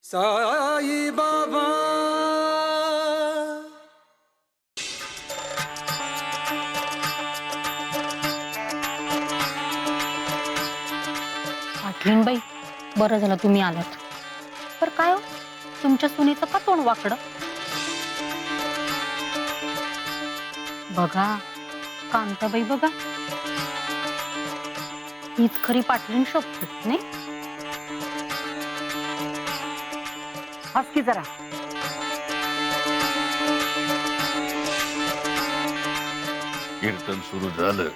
साई बाबा पाटलीनबाई, बरं झालं तुम्ही आलात. पर काय हो, तुमच्या सुनेचं का तोंड वाकडं? बघा कांताबाई, बघा हीच खरी पाटलीन शोभते नाही. हस की जरा. कीर्तन सुरू झालं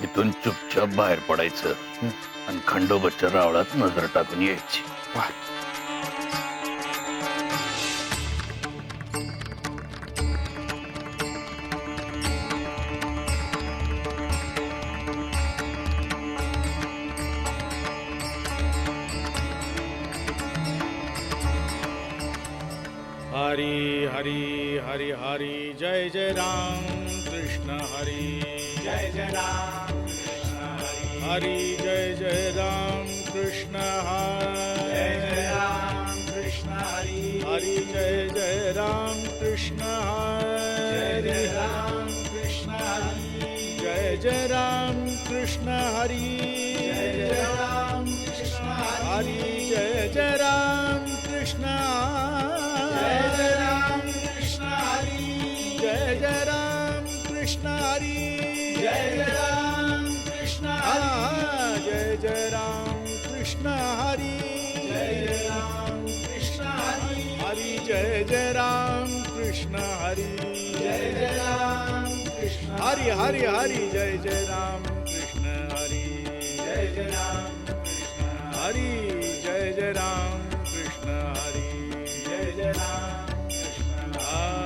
इथून चुपचाप बाहेर पडायचं आणि खंडोबाच्या रावळात नजर टाकून यायची. हरी हरी हरी हरी जय जय राम कृष्ण हरी जय जय राम कृष्ण हरी जय जय राम कृष्ण हरी जय जय राम कृष्ण हरी जय जय राम कृष्ण हरी जय राम कृष्ण हरी जय जय राम कृष्ण हरी जय जय राम कृष्ण हरी जय जय राम कृष्ण जय जय राम कृष्ण हरी जय जय राम कृष्ण हरी जय जय राम कृष्ण जय जय राम कृष्ण हरी जय जय राम कृष्ण हरी जय जय राम कृष्ण हरी जय जय राम कृष्ण हरी हरी हरी जय जय राम कृष्ण हरी जय जय राम कृष्ण हरी जय जय राम कृष्ण हरी जय जय राम कृष्ण हरी.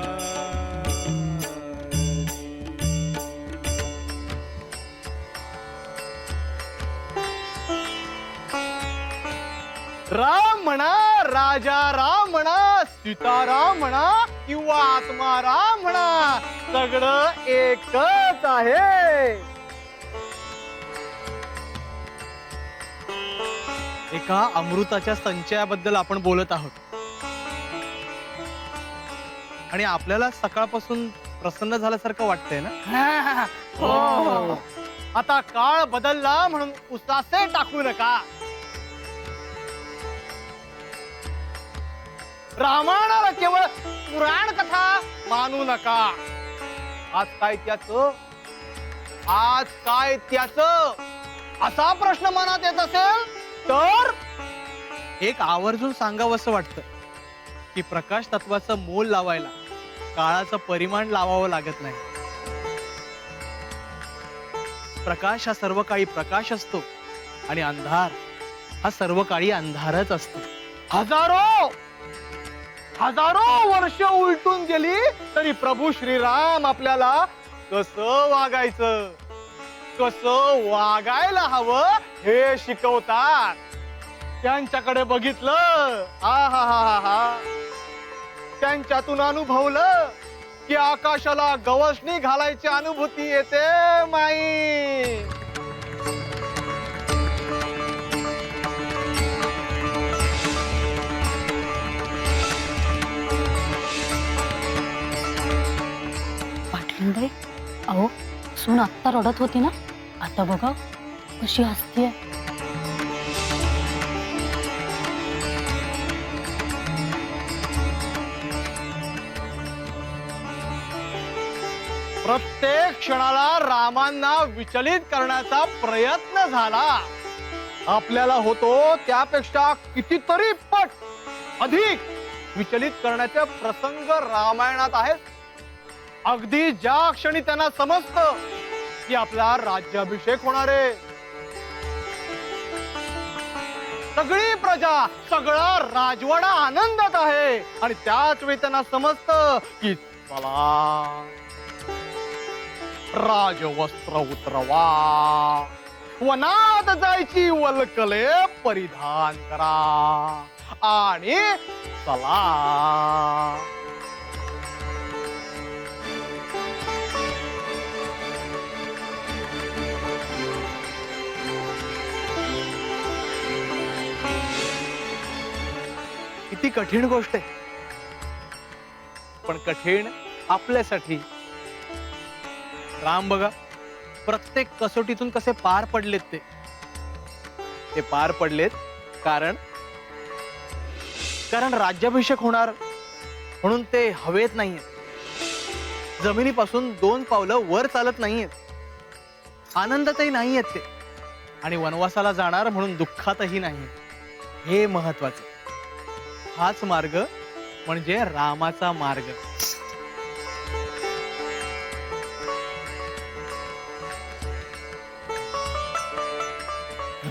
राम म्हणा, राजा राम म्हणा, सीताराम म्हणा किंवा आत्माराम म्हणा, सगळं एकच आहे. एका अमृताच्या संचयाबद्दल आपण बोलत आहोत आणि आपल्याला सकाळपासून प्रसन्न झाल्यासारखं वाटतंय ना. हो. आता काळ बदलला म्हणून उसासे टाकू नका. रामायणाला केवळ पुराण कथा मानू नका. आज काय त्याच असा प्रश्न मनात येत असेल तर एक आवर्जून सांगावंसं वाटतं की प्रकाश तत्वाचं मोल लावायला काळाचं परिमाण लावावं लागत नाही. प्रकाश हा सर्व काळी प्रकाश असतो आणि अंधार हा सर्व काळी अंधारच असतो. हजारो वर्ष उलटून गेली तरी प्रभू श्रीराम आपल्याला कसं वागायचं, कसं वागायला हवं हे शिकवतात. त्यांच्याकडे बघितलं, हा त्यांच्यातून अनुभवलं की आकाशाला गवसणी घालायची अनुभूती येते माई. पाटलीनबाई, अहो सून आत्ता रडत होती ना, आता बघा कशी हसतीये. प्रत्येक क्षणाला रामांना विचलित करण्याचा प्रयत्न झाला. आपल्याला होतो त्यापेक्षा कितीतरी पट अधिक विचलित करण्याचे प्रसंग रामायणात आहेत. अगदी ज्या क्षणी त्यांना समजतं की आपला राज्याभिषेक होणार आहे, सगळी प्रजा, सगळा राजवाडा आनंदात आहे आणि त्याच वेळी त्यांना समजतं की चला राजवस्त्र उतरवा, वनात जायची वल्कले परिधान करा आणि चला. किती कठीण गोष्ट आहे, पण कठीण आपल्यासाठी. राम बघा प्रत्येक कसोटीतून कसे पार पडलेत. ते पार पडलेत कारण राज्याभिषेक होणार म्हणून ते हवेत नाहीयेत, जमिनीपासून 2 पावलं वर चालत नाहीयेत, आनंदातही नाहीयेत ते, आणि वनवासाला जाणार म्हणून दुःखातही नाही. हे महत्वाचं. हाच मार्ग म्हणजे रामाचा मार्ग.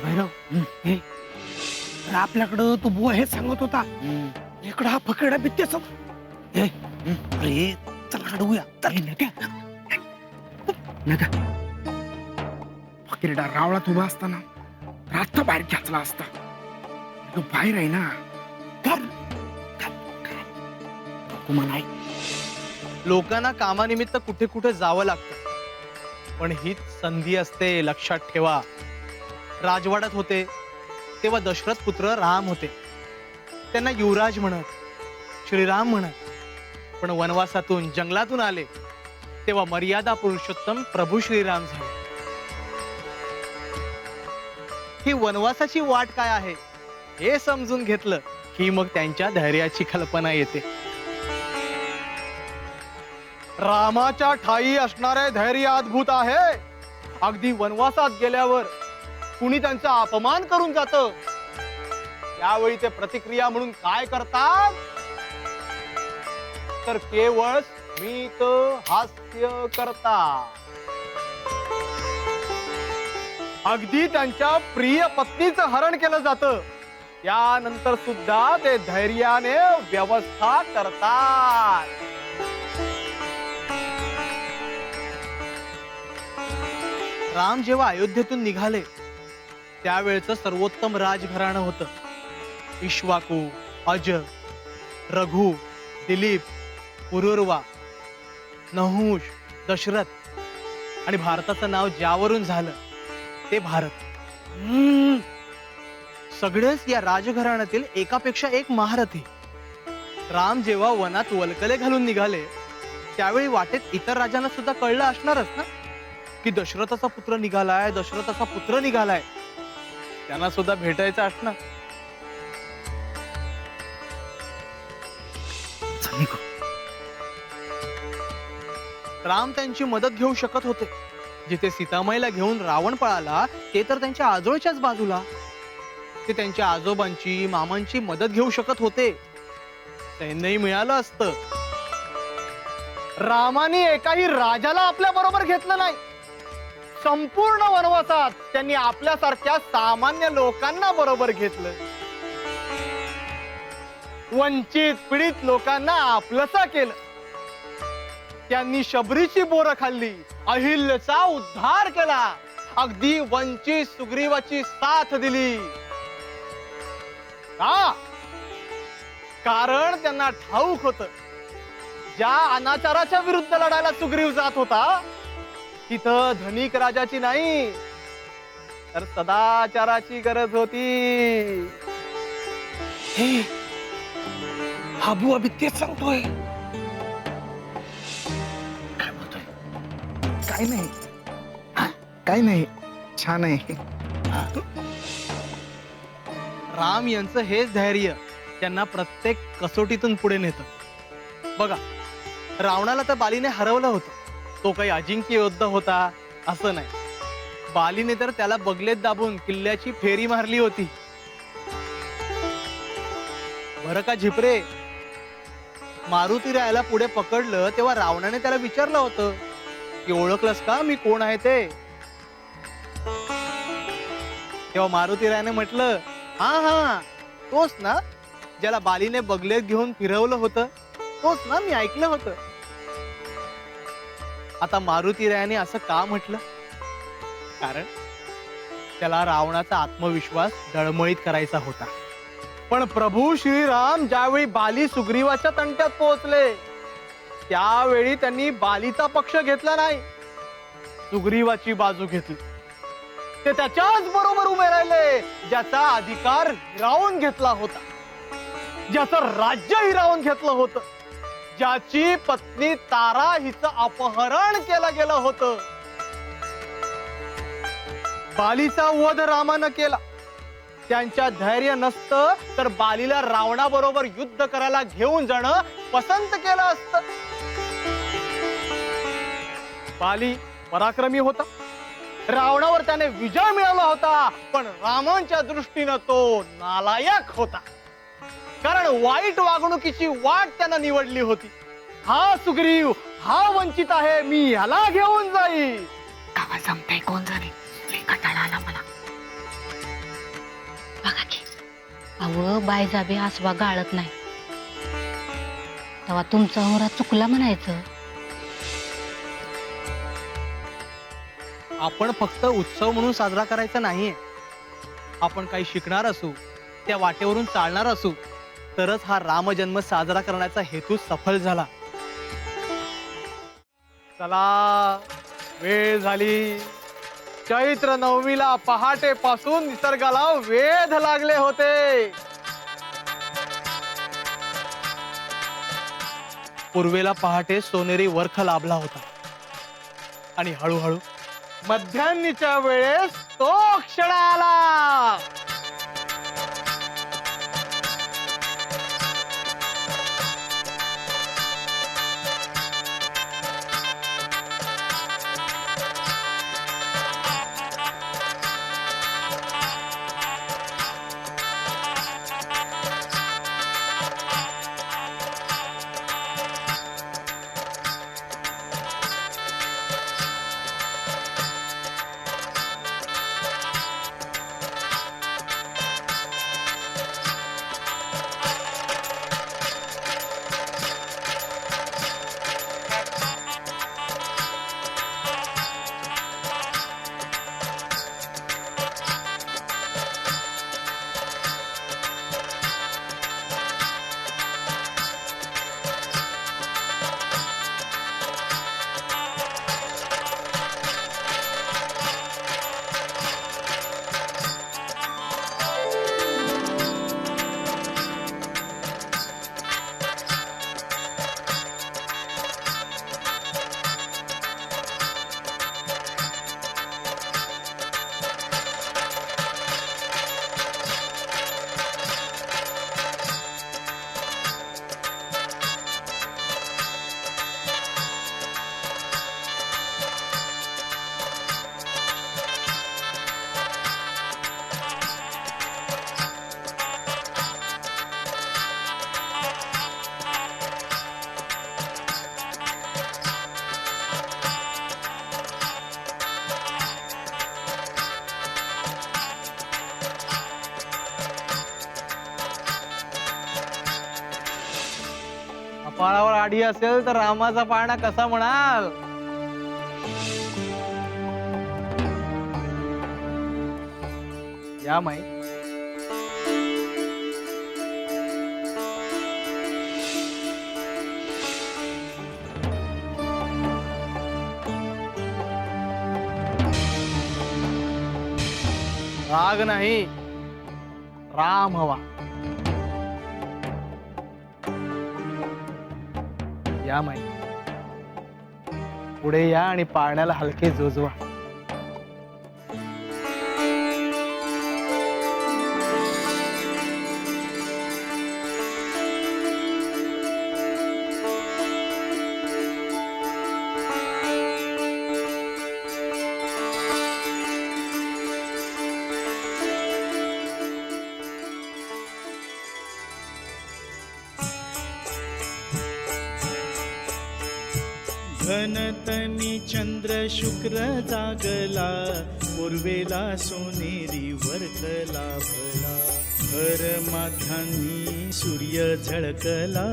भैरव, हे तर आपल्याकडं तो बुवा हे सांगत होता, इकडं हा फकीरडा बित्ते सब. अरे चला अडवूया. नका फकीरडा रावळात उभा असताना रास्ता बाहेर खेचला असता. तो बाहेर आहे ना. तुम्हाला लोकांना कामानिमित्त कुठे कुठे जावं लागतं, पण हीच संधी असते. लक्षात ठेवा. राजवाड्यात होते तेव्हा दशरथ पुत्र राम होते, त्यांना युवराज म्हणत, श्रीराम म्हणत. पण वनवासातून जंगलातून आले तेव्हा मर्यादा पुरुषोत्तम प्रभू श्रीराम झाले. ही वनवासाची वाट काय आहे हे समजून घेतलं की मग त्यांच्या धैर्याची कल्पना येते. रामाच्या ठाई असणारे धैर्य अद्भुत आहे. अगदी वनवासात गेल्यावर कुणी त्यांचा अपमान करून जातं, त्यावेळी ते प्रतिक्रिया म्हणून काय करतात, तर केवळ स्मित हास्य करतात. अगदी त्यांच्या प्रिय पत्नीचं हरण केलं जातं, त्यानंतर सुद्धा ते धैर्याने व्यवस्था करतात. राम जेव्हा अयोध्येतून निघाले त्यावेळचं सर्वोत्तम राजघराणं होतं. इक्ष्वाकू, अज, रघु, दिलीप, पुरुरवा, नहुष, दशरथ आणि भारताचं नाव ज्यावरून झालं ते भारत. सगळेच या राजघराण्यातील एकापेक्षा एक महारथी. राम जेव्हा वनात वलकले घालून निघाले त्यावेळी वाटेत इतर राजांना सुद्धा कळलं असणारच ना की दशरथाचा पुत्र निघालाय, दशरथाचा पुत्र निघालाय. त्यांना सुद्धा भेटायचं असणार. राम त्यांची मदत घेऊ शकत होते. जिथे सीतामाईला घेऊन रावण पळाला ते तर त्यांच्या आजोळच्याच बाजूला. ते त्यांच्या आजोबांची, मामांची मदत घेऊ शकत होते. सैन्यही मिळालं असतं. रामाने एकाही राजाला आपल्या बरोबर घेतलं नाही. संपूर्ण वनवासात त्यांनी आपल्यासारख्या सामान्य लोकांना बरोबर घेतलं. वंचित पीडित लोकांना आपलंसं केलं. त्यांनी शबरीची बोरं खाल्ली, अहिल्याचा उद्धार केला, अगदी वंचित सुग्रीवाची साथ दिली. का? कारण त्यांना ठाऊक होतं ज्या अनाचाराच्या विरुद्ध लढायला सुग्रीव जात होता तिथं धनिक राजाची नाही तर सदाचाराची गरज होती. हे हा बुवा बी तेच सांगतोय. काय बोलतोय? काय नाही, काय नाही, छान आहे. राम यांचं हेच धैर्य त्यांना प्रत्येक कसोटीतून पुढे नेतं. बघा, रावणाला तर बालीने हरवलं होतं. तो काही अजिंक्य योद्धा होता असं नाही. बालीने तर त्याला बगलेत दाबून किल्ल्याची फेरी मारली होती. बरं का झिपरे, मारुती रायाला पुढे पकडलं तेव्हा रावणाने त्याला विचारलं होतं की ओळखलंस का मी कोण आहे ते? तेव्हा मारुती रायाने म्हटलं, हा तोच ना ज्याला बालीने बगलेत घेऊन फिरवलं होतं, तोच ना, मी ऐकलं होतं. आता मारुती रायाने असं का म्हटलं? कारण त्याला रावणाचा आत्मविश्वास डळमळीत करायचा होता. पण प्रभू श्रीराम ज्यावेळी बाली सुग्रीवाच्या तंट्यात पोहोचले त्यावेळी त्यांनी बालीचा पक्ष घेतला नाही, सुग्रीवाची बाजू घेतली. ते त्याच्याच बरोबर उभे राहिले ज्याचा अधिकार हिरावून घेतला होता. ज्याचं राज्य हिरावून घेतलं होतं, ज्याची पत्नी तारा हिचं अपहरण केलं गेलं होतं. बालीचा वध रामानं केला. त्यांच्या धैर्य नसतं तर बालीला रावणाबरोबर युद्ध करायला घेऊन जाणं पसंत केलं असतं. बाली पराक्रमी होता, रावणावर त्याने विजय मिळवला होता, पण रामांच्या दृष्टीनं तो नालायक होता. कारण वाईट वागणुकीची वाट त्यानं निवडली होती. हा सुग्रीव, हा वंचित आहे, मी याला घेऊन जाईल. गावा जमताय कोण झाले, कंटाळा आला मला. बघा की अव बाय जाबे आसवा गाळत नाही, तेव्हा तुमचा होरा चुकला म्हणायचं. आपण फक्त उत्सव म्हणून साजरा करायचा नाहीये. आपण काही शिकणार असू, त्या वाटेवरून चालणार असू, तरच हा रामजन्म साजरा करण्याचा हेतू सफल झाला. चला, वेळ झाली. चैत्र नवमीला पहाटेपासून निसर्गाला वेध लागले होते. पूर्वेला पहाटे सोनेरी वर्ख लाभला होता आणि हळूहळू मध्यान्नीच्या वेळेस तो क्षण आला. कपाळावर आडी असेल तर रामाचा पाळणा कसा म्हणाल. या माई. राग नाही, राम हवा. या माई, पुढे या आणि पाळण्याला हलके जोजवा. घनतनी चंद्र शुक्र जागला, पूर्वेला सोनेरी वर्ख लाभला. हर माथ्यांनी सूर्य झळकला,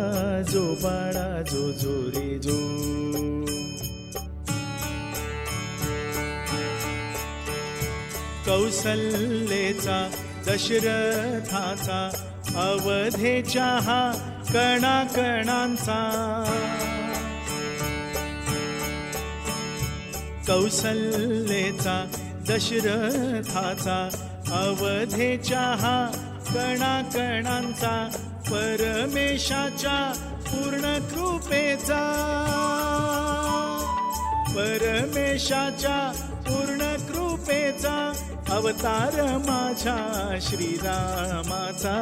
जो बाळा जो जो रे जो. कौसल्येचा दशरथाचा, अवधेच्या हा कणाकणांचा. कौसल्येचा दशरथाचा, अवधेच्या हा कणाकणांचा. परमेशाच्या पूर्ण कृपेचा, परमेशाच्या पूर्ण कृपेचा अवतार माझ्या श्रीरामाचा,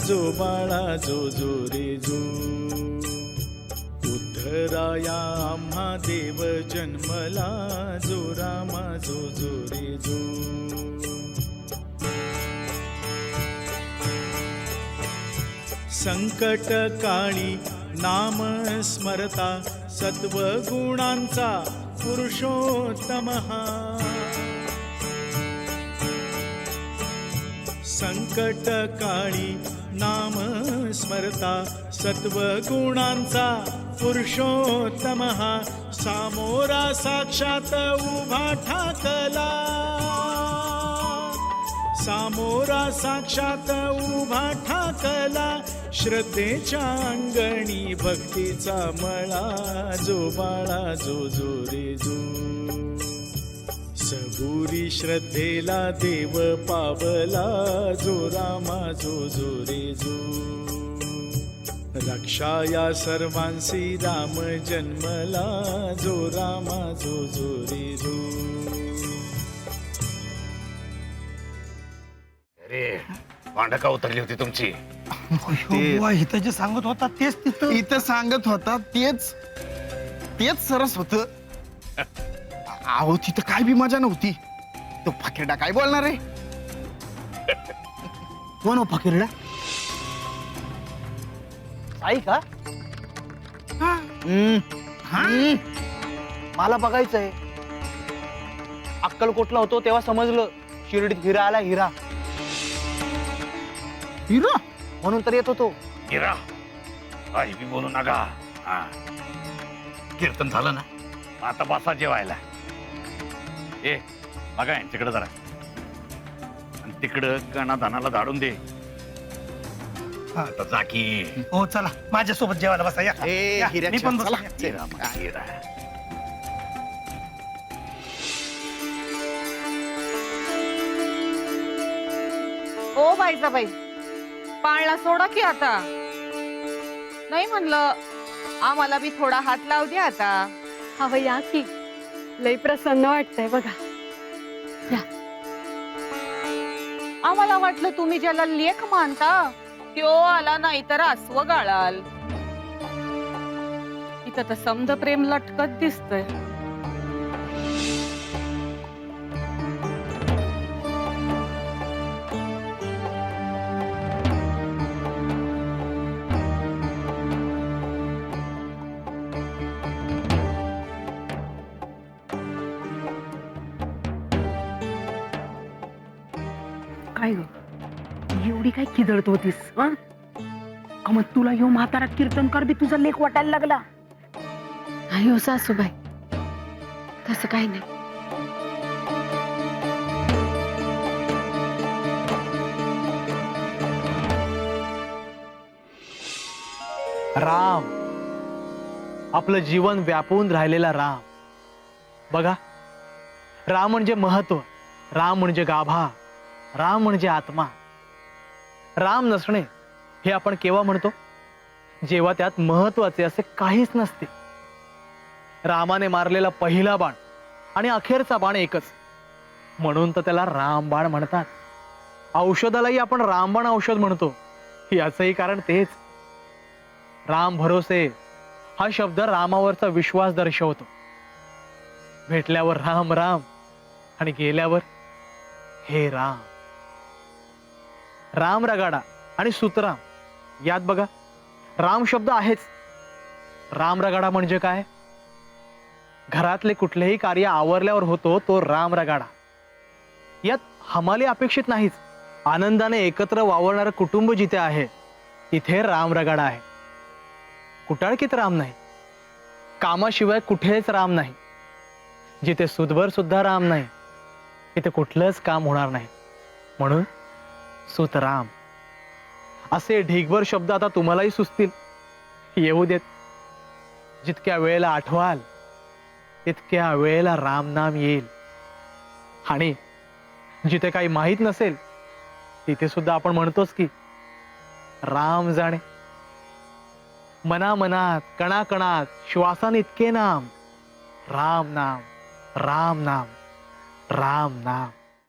जो बाळा जो जो रे जो. उद्धराया आम्हा देव जन्मला, जो रामा जो जो रे जो. संकट काळी नाम स्मरता, सत्व गुणांचा पुरुषोत्तम हा. संकट काळी नाम स्मरता, सत्व गुणांचा पुरुषोत्तम हा. सामोरा साक्षात उभा ठाकला, सामोरा साक्षात उभा ठाकला. श्रद्धेच्या अंगणी भक्तीचा मळा, जो बाळा जो जो रे जो. सबुरी श्रद्धेला देव पावला, जो रामा जो जो रे जो. रक्षा या सर्वांसी राम जन्मला, जो रामा जो जो रे जो. अरे भांड का उतरली होती तुमची? बुवा इथं जे सांगत होता तेच तिथं. इथं सांगत होता तेच तेच सरस होत. अहो तिथं काय बी मजा नव्हती. तो फकेरडा काय बोलणार आहे? कोण हो फकीरडा? आई का? मला बघायचंय. अक्कलकोटला होतो तेव्हा समजलं शिर्डीत हिरा आला, हिरा. हिरा म्हणून तर येत होतो. हिरा काही बी बोलू नका. हा. कीर्तन झालं ना, आता बसा जेवायला. ए बघा यांच्याकडे जरा, आणि तिकडं गणाधानाला धाडून दे. आता जा की. हो चला माझ्यासोबत जेवायला बसा. या, ए, या. हिऱ्या मी पण चला. बसतो. हिरा मग, हिरा. ओ बाईजाबाई, पाळणा सोडा की आता. नाही म्हणलं आम्हाला बी थोडा हात लाव द्या आता. हवं या की, लई प्रसन्न वाटतंय बघा. आम्हाला वाटलं तुम्ही ज्याला लेख मानता त्यो आला नाही तर अस्व गाळाल. इथं तर समद प्रेम लटकत दिसतंय. काय ग, एवढी काय खिदळत होतीस? हं? का मग तुला यो म्हातारा कीर्तनकार बी तुझा लेख वाटायला लागला? नाही हो सासूबाई, तसं काही नाही. राम, आपलं जीवन व्यापून राहिलेला राम. बघा, राम म्हणजे महत्व, राम म्हणजे गाभा, राम म्हणजे आत्मा. राम नसणे हे आपण केव्हा म्हणतो? जेव्हा त्यात महत्वाचे असे काहीच नसते. रामाने मारलेला पहिला बाण आणि अखेरचा बाण एकच, म्हणून तर त्याला रामबाण म्हणतात. औषधालाही आपण रामबाण औषध म्हणतो, याचंही कारण तेच. राम भरोसे हा शब्द रामावरचा विश्वास दर्शवतो. भेटल्यावर राम राम आणि गेल्यावर हे राम. राम रगाडा आणि सुतराम यात बघा, राम शब्द आहेच. राम रगाडा म्हणजे काय? घरातले कुठलेही कार्य आवरल्यावर होतो तो राम रगाडा. यात हमाली अपेक्षित नाहीच. आनंदाने एकत्र वावरणारं कुटुंब जिथे आहे तिथे राम रगाडा आहे. कुटाळकीत राम नाही, कामाशिवाय कुठेच राम नाही. जिथे सुदभर सुद्धा राम नाही तिथे कुठलंच काम होणार नाही. म्हणून सुतराम असे ढीगभर शब्द आता तुम्हालाही सुचतील. येऊ देत. जितक्या वेळेला आठवाल तितक्या वेळेला राम नाम येईल. आणि जिथे काही माहीत नसेल तिथे सुद्धा आपण म्हणतोच की राम जाणे मना मनात कणा कणात श्वासान इतके नाम राम नाम राम नाम राम नाम.